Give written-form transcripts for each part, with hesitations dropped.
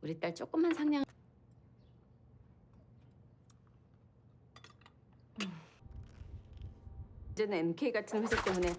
우리 딸 조금만 상냥. 이제는 MK 같은 회사 때문에.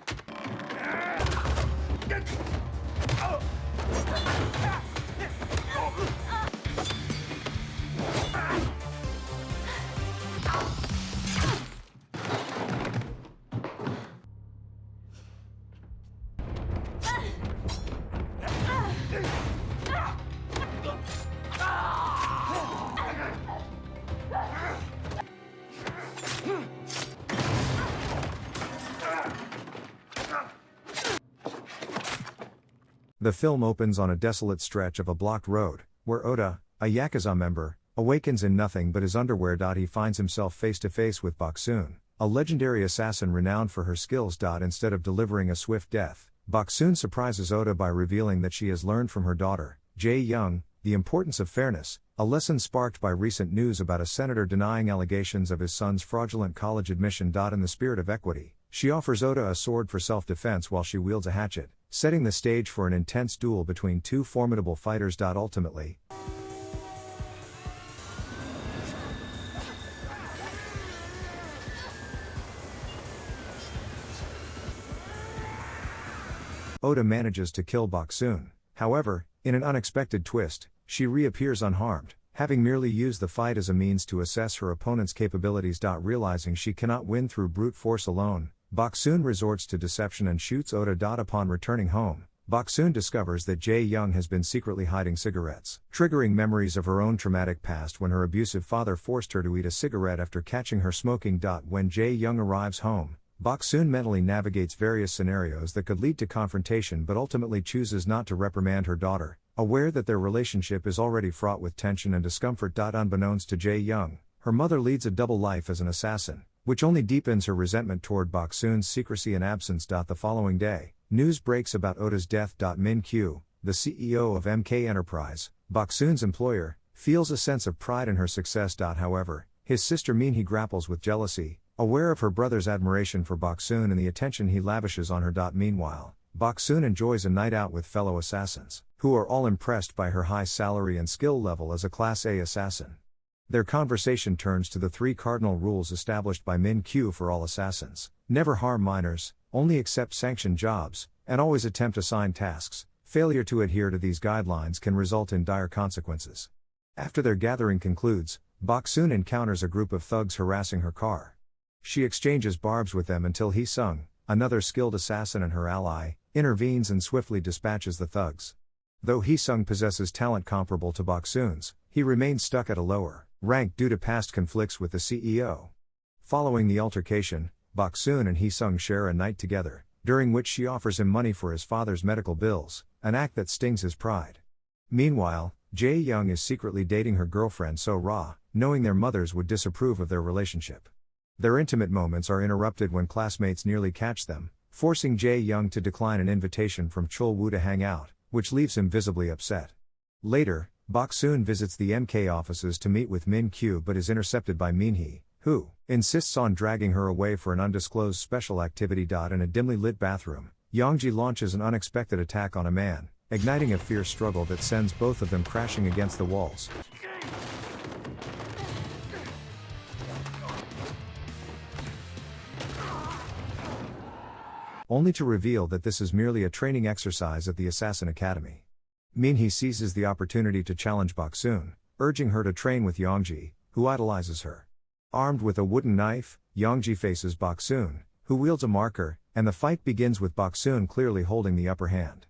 The film opens on a desolate stretch of a blocked road, where Oda, a Yakuza member, awakens in nothing but his underwear. He finds himself face to face with Boksoon, a legendary assassin renowned for her skills. Instead of delivering a swift death, Boksoon surprises Oda by revealing that she has learned from her daughter, Jeon, the importance of fairness, a lesson sparked by recent news about a senator denying allegations of his son's fraudulent college admission. In the spirit of equity, she offers Oda a sword for self-defense while she wields a hatchet, setting the stage for an intense duel between two formidable fighters. Ultimately, Oda manages to kill Boksoon. However, in an unexpected twist, she reappears unharmed, having merely used the fight as a means to assess her opponent's capabilities. Realizing she cannot win through brute force alone, Boksoon resorts to deception and shoots Oda. Upon returning home, Boksoon discovers that Yeon has been secretly hiding cigarettes, triggering memories of her own traumatic past when her abusive father forced her to eat a cigarette after catching her smoking. When Yeon arrives home, Boksoon mentally navigates various scenarios that could lead to confrontation but ultimately chooses not to reprimand her daughter, aware that their relationship is already fraught with tension and discomfort. Unbeknownst to Jeon, her mother leads a double life as an assassin, which only deepens her resentment toward Boksoon's secrecy and absence. The following day, news breaks about Oda's death. Min Kyu, the CEO of MK Enterprise, Boksoon's employer, feels a sense of pride in her success. However, his sister Min Hee grapples with jealousy, aware of her brother's admiration for Boksoon and the attention he lavishes on her. Meanwhile, Boksoon enjoys a night out with fellow assassins, who are all impressed by her high salary and skill level as a Class A assassin. Their conversation turns to the three cardinal rules established by Min Kyu for all assassins: never harm minors, only accept sanctioned jobs, and always attempt assigned tasks. Failure to adhere to these guidelines can result in dire consequences. After their gathering concludes, Boksoon encounters a group of thugs harassing her car. She exchanges barbs with them until Hee-sung, another skilled assassin and her ally, intervenes and swiftly dispatches the thugs. Though Hee-sung possesses talent comparable to Boksoon's, he remains stuck at a lower rank due to past conflicts with the CEO. Following the altercation, Boksoon and Hee-sung share a night together, during which she offers him money for his father's medical bills, an act that stings his pride. Meanwhile, Jae-young is secretly dating her girlfriend So-ra, knowing their mothers would disapprove of their relationship. Their intimate moments are interrupted when classmates nearly catch them, forcing Jae-young to decline an invitation from Chol-woo to hang out, which leaves him visibly upset. Later, Boksoon visits the MK offices to meet with Min Kyu but is intercepted by Min Hee, who insists on dragging her away for an undisclosed special activity. In a dimly lit bathroom, Youngji launches an unexpected attack on a man, igniting a fierce struggle that sends both of them crashing against the walls. Only to reveal that this is merely a training exercise at the Assassin Academy. Min Hee seizes the opportunity to challenge Boksoon, urging her to train with Youngji, who idolizes her. Armed with a wooden knife, Youngji faces Boksoon, who wields a marker, and the fight begins with Boksoon clearly holding the upper hand.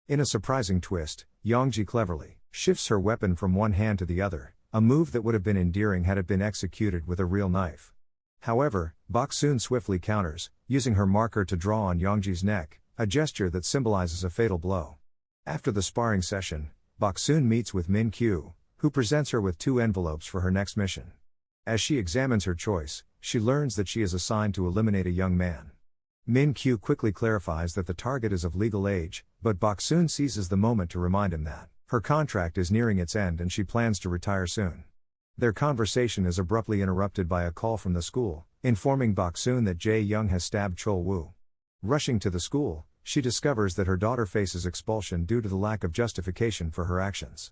In a surprising twist, Youngji cleverly shifts her weapon from one hand to the other, a move that would have been endearing had it been executed with a real knife. However, Boksoon swiftly counters, using her marker to draw on Youngji's neck, a gesture that symbolizes a fatal blow. After the sparring session, Boksoon meets with Min Kyu, who presents her with 2 envelopes for her next mission. As she examines her choice, she learns that she is assigned to eliminate a young man. Min Kyu quickly clarifies that the target is of legal age, but Boksoon seizes the moment to remind him that her contract is nearing its end and she plans to retire soon. Their conversation is abruptly interrupted by a call from the school, informing Boksoon that Jae-young has stabbed Chol-woo. Rushing to the school, she discovers that her daughter faces expulsion due to the lack of justification for her actions.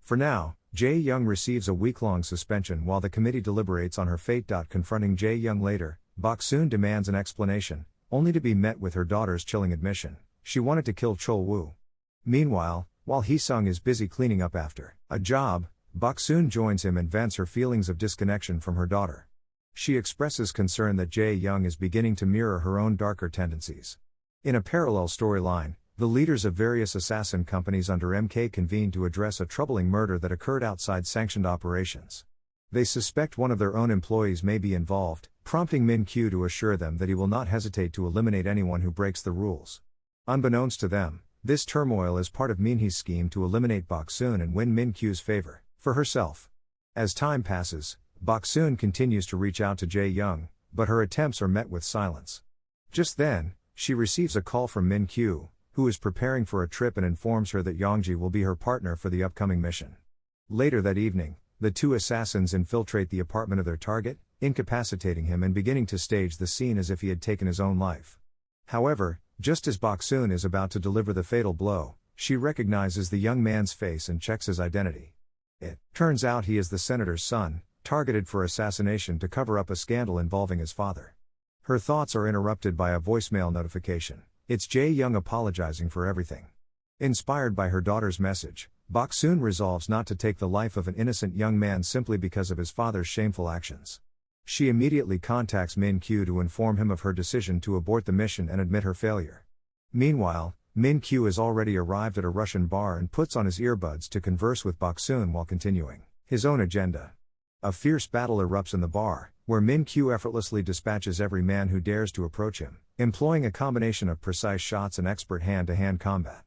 For now, Jeon receives a week-long suspension while the committee deliberates on her fate. Confronting Jeon later, Boksoon demands an explanation, only to be met with her daughter's chilling admission: she wanted to kill Chol-woo. Meanwhile, while Hee-sung is busy cleaning up after a job, Boksoon joins him and vents her feelings of disconnection from her daughter. She expresses concern that Jeon is beginning to mirror her own darker tendencies. In a parallel storyline, the leaders of various assassin companies under MK convene to address a troubling murder that occurred outside sanctioned operations. They suspect one of their own employees may be involved, prompting Min-kyu to assure them that he will not hesitate to eliminate anyone who breaks the rules. Unbeknownst to them, this turmoil is part of Min-hee's scheme to eliminate Boksoon and win Min-kyu's favor for herself. As time passes, Boksoon continues to reach out to Jeon, but her attempts are met with silence. Just then, she receives a call from Min-kyu, who is preparing for a trip, and informs her that Yongji will be her partner for the upcoming mission. Later that evening, the two assassins infiltrate the apartment of their target, incapacitating him and beginning to stage the scene as if he had taken his own life. However, just as Boksoon is about to deliver the fatal blow, she recognizes the young man's face and checks his identity. It turns out he is the senator's son, targeted for assassination to cover up a scandal involving his father. Her thoughts are interrupted by a voicemail notification. It's Jeon apologizing for everything. Inspired by her daughter's message, Boksoon resolves not to take the life of an innocent young man simply because of his father's shameful actions. She immediately contacts Min-kyu to inform him of her decision to abort the mission and admit her failure. Meanwhile, Min-kyu has already arrived at a Russian bar and puts on his earbuds to converse with Boksoon while continuing his own agenda. A fierce battle erupts in the bar, where Min-kyu effortlessly dispatches every man who dares to approach him, employing a combination of precise shots and expert hand-to-hand combat.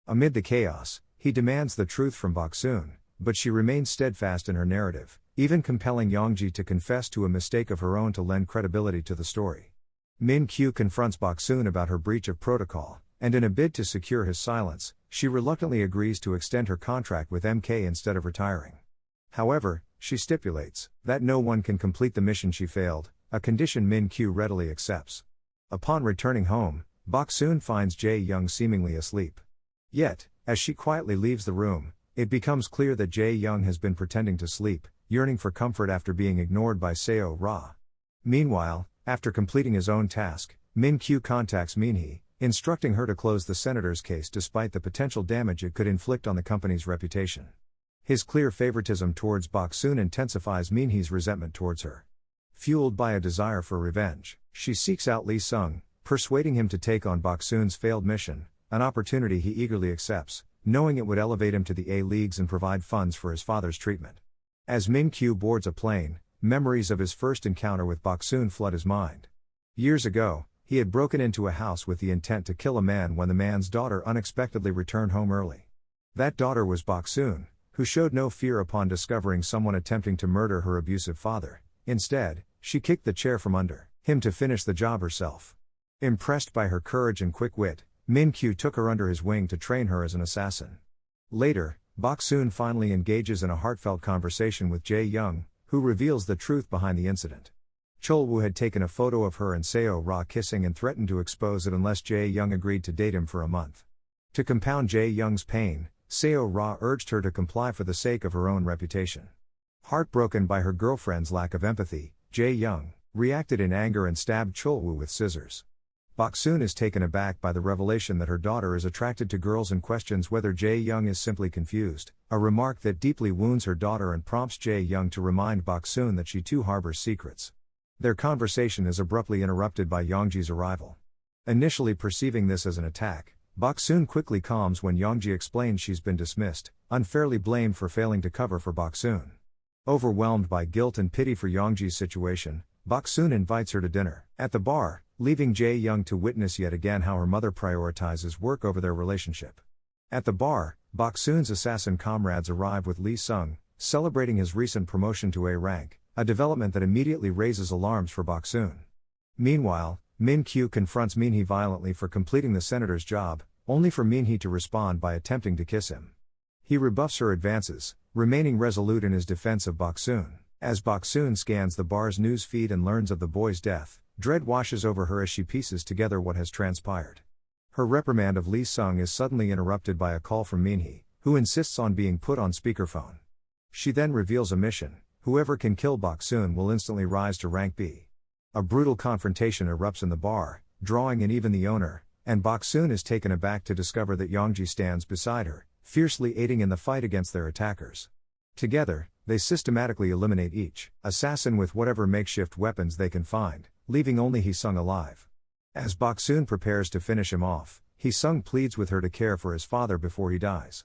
Amid the chaos, he demands the truth from Boksoon, but she remains steadfast in her narrative, even compelling Yongji to confess to a mistake of her own to lend credibility to the story. Min-kyu confronts Boksoon about her breach of protocol, and in a bid to secure his silence, she reluctantly agrees to extend her contract with MK instead of retiring. However, she stipulates that no one can complete the mission she failed, a condition Min-kyu readily accepts. Upon returning home, Boksoon finds Jeon seemingly asleep. Yet, as she quietly leaves the room, it becomes clear that Jeon has been pretending to sleep, yearning for comfort after being ignored by Seo-ra. Meanwhile, after completing his own task, Min-kyu contacts Min-hee, instructing her to close the senator's case despite the potential damage it could inflict on the company's reputation. His clear favoritism towards Boksoon intensifies Min-hee's resentment towards her. Fueled by a desire for revenge, she seeks out Lee-sung, persuading him to take on Boksoon's failed mission, an opportunity he eagerly accepts, knowing it would elevate him to the A-leagues and provide funds for his father's treatment. As Min-kyu boards a plane, memories of his first encounter with Boksoon flood his mind. Years ago, he had broken into a house with the intent to kill a man when the man's daughter unexpectedly returned home early. That daughter was Boksoon, who showed no fear upon discovering someone attempting to murder her abusive father. Instead, she kicked the chair from under him to finish the job herself. Impressed by her courage and quick wit, Min-kyu took her under his wing to train her as an assassin. Later, Boksoon finally engages in a heartfelt conversation with Jeon, who reveals the truth behind the incident. Chol-woo had taken a photo of her and Seo-ra kissing and threatened to expose it unless Jeon agreed to date him for a month. To compound Jeon's pain, Seo-ra urged her to comply for the sake of her own reputation. Heartbroken by her girlfriend's lack of empathy, Jeon reacted in anger and stabbed Chol-woo with scissors. Boksoon is taken aback by the revelation that her daughter is attracted to girls and questions whether Jeon is simply confused, a remark that deeply wounds her daughter and prompts Jeon to remind Boksoon that she too harbors secrets. Their conversation is abruptly interrupted by Yongji's arrival. Initially perceiving this as an attack, Boksoon quickly calms when Yongji explains she's been dismissed, unfairly blamed for failing to cover for Boksoon. Overwhelmed by guilt and pity for Yongji's situation, Boksoon invites her to dinner at the bar, leaving Jeon to witness yet again how her mother prioritizes work over their relationship. At the bar, Boksoon's assassin comrades arrive with Lee-sung, celebrating his recent promotion to A rank, a development that immediately raises alarms for Boksoon. Meanwhile, Min-kyu confronts Min-hee violently for completing the senator's job, only for Min-hee to respond by attempting to kiss him. He rebuffs her advances, remaining resolute in his defense of Boksoon. As Boksoon scans the bar's news feed and learns of the boy's death, dread washes over her as she pieces together what has transpired. Her reprimand of Lee-sung is suddenly interrupted by a call from Min-hee, who insists on being put on speakerphone. She then reveals a mission: whoever can kill Boksoon will instantly rise to rank B. A brutal confrontation erupts in the bar, drawing in even the owner, and Boksoon is taken aback to discover that Yeon stands beside her, fiercely aiding in the fight against their attackers. Together, they systematically eliminate each assassin with whatever makeshift weapons they can find, leaving only Hee-sung alive. As Boksoon prepares to finish him off, Hee-sung pleads with her to care for his father before he dies.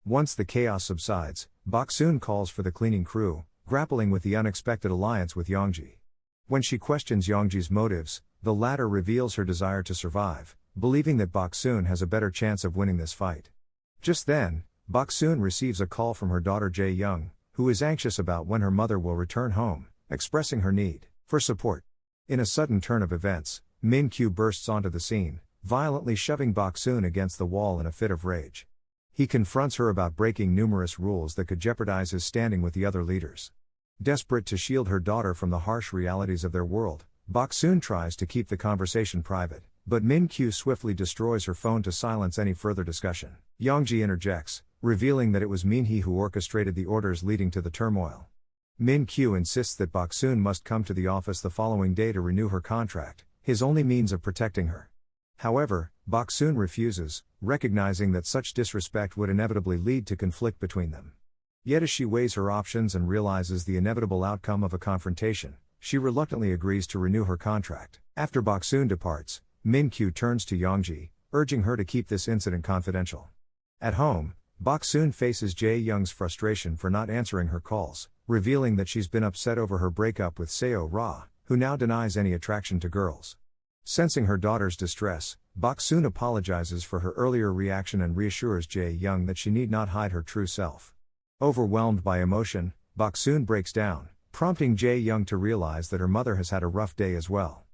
Once the chaos subsides, Boksoon calls for the cleaning crew, grappling with the unexpected alliance with Yeon. When she questions Yeon's motives, the latter reveals her desire to survive, believing that Boksoon has a better chance of winning this fight. Just then, Boksoon receives a call from her daughter Jeon, who is anxious about when her mother will return home, expressing her need for support. In a sudden turn of events, Min-kyu bursts onto the scene, violently shoving Boksoon against the wall in a fit of rage. He confronts her about breaking numerous rules that could jeopardize his standing with the other leaders. Desperate to shield her daughter from the harsh realities of their world, Boksoon tries to keep the conversation private, but Min-kyu swiftly destroys her phone to silence any further discussion. Yeon interjects, revealing that it was Min-hee who orchestrated the orders leading to the turmoil. Min-kyu insists that Boksoon must come to the office the following day to renew her contract, his only means of protecting her. However, Boksoon refuses, recognizing that such disrespect would inevitably lead to conflict between them. Yet as she weighs her options and realizes the inevitable outcome of a confrontation, she reluctantly agrees to renew her contract. After Boksoon departs, Min-kyu turns to Yeon, urging her to keep this incident confidential. At home, Boksoon faces Jae-young's frustration for not answering her calls, revealing that she's been upset over her breakup with Seo-ra, who now denies any attraction to girls. Sensing her daughter's distress, Boksoon apologizes for her earlier reaction and reassures Jae-young that she need not hide her true self. Overwhelmed by emotion, Boksoon breaks down, prompting Jae-young to realize that her mother has had a rough day as well.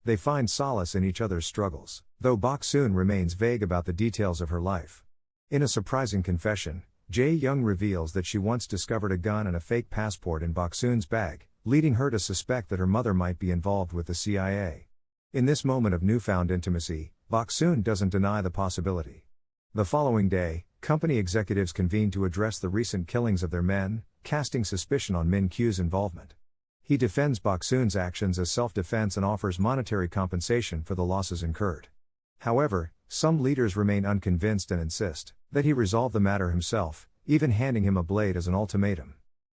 They find solace in each other's struggles, though Boksoon remains vague about the details of her life. In a surprising confession, Jae-young reveals that she once discovered a gun and a fake passport in Boksoon's bag, leading her to suspect that her mother might be involved with the CIA. In this moment of newfound intimacy, Boksoon doesn't deny the possibility. The following day, company executives convene to address the recent killings of their men, casting suspicion on Min-kyu's involvement. He defends Boksoon's actions as self-defense and offers monetary compensation for the losses incurred. However, some leaders remain unconvinced and insist that he resolve the matter himself, even handing him a blade as an ultimatum.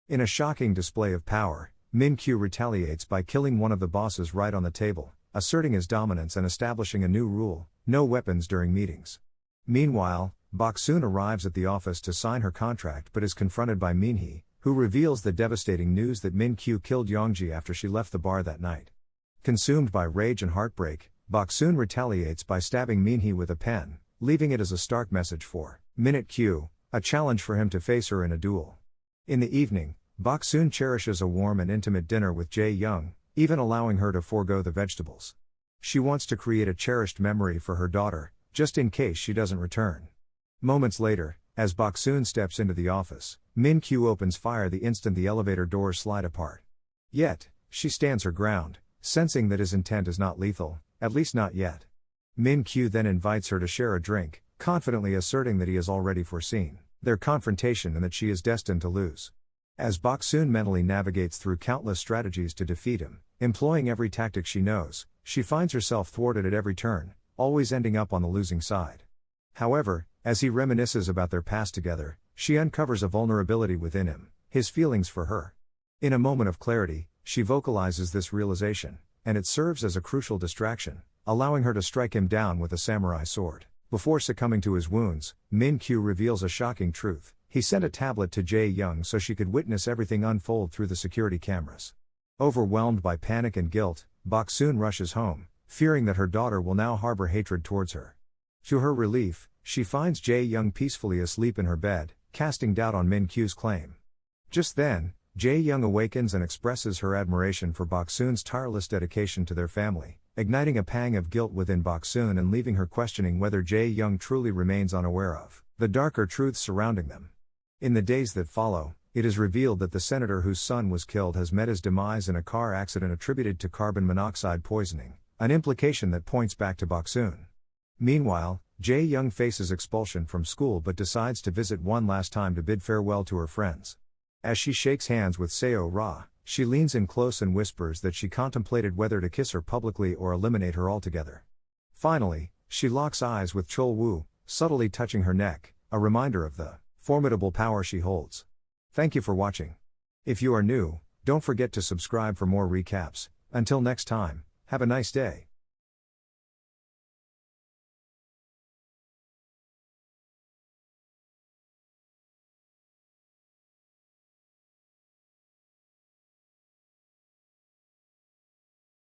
In a shocking display of power, Min-kyu retaliates by killing one of the bosses right on the table, asserting his dominance and establishing a new rule: no weapons during meetings. Meanwhile, Boksoon arrives at the office to sign her contract but is confronted by Min-hee, who reveals the devastating news that Min-kyu killed Yeon after she left the bar that night. Consumed by rage and heartbreak, Boksoon retaliates by stabbing Min-hee with a pen, leaving it as a stark message for Min-kyu, a challenge for him to face her in a duel. In the evening, Boksoon cherishes a warm and intimate dinner with Jae-young, even allowing her to forego the vegetables. She wants to create a cherished memory for her daughter, just in case she doesn't return. Moments later, as Boksoon steps into the office, Min-kyu opens fire the instant the elevator doors slide apart. Yet, she stands her ground, sensing that his intent is not lethal, at least not yet. Min-kyu then invites her to share a drink, confidently asserting that he has already foreseen their confrontation and that she is destined to lose. As Boksoon mentally navigates through countless strategies to defeat him, employing every tactic she knows, she finds herself thwarted at every turn, always ending up on the losing side. However, as he reminisces about their past together, she uncovers a vulnerability within him, his feelings for her. In a moment of clarity, she vocalizes this realization, and it serves as a crucial distraction, allowing her to strike him down with a samurai sword. Before succumbing to his wounds, Min-kyu reveals a shocking truth: he sent a tablet to Jae-young so she could witness everything unfold through the security cameras. Overwhelmed by panic and guilt, Boksoon rushes home, fearing that her daughter will now harbor hatred towards her. To her relief, she finds Jae-young peacefully asleep in her bed, casting doubt on Min-kyu's claim. Just then, Jae-young awakens and expresses her admiration for Boksoon's tireless dedication to their family, igniting a pang of guilt within Boksoon and leaving her questioning whether Jae-young truly remains unaware of the darker truths surrounding them. In the days that follow, it is revealed that the senator whose son was killed has met his demise in a car accident attributed to carbon monoxide poisoning, an implication that points back to Boksoon. Meanwhile, Young faces expulsion from school but decides to visit one last time to bid farewell to her friends. As she shakes hands with Seo Ra, she leans in close and whispers that she contemplated whether to kiss her publicly or eliminate her altogether. Finally, she locks eyes with Chol Woo, subtly touching her neck, a reminder of the formidable power she holds. Thank you for watching. If you are new, don't forget to subscribe for more recaps. Until next time, have a nice day.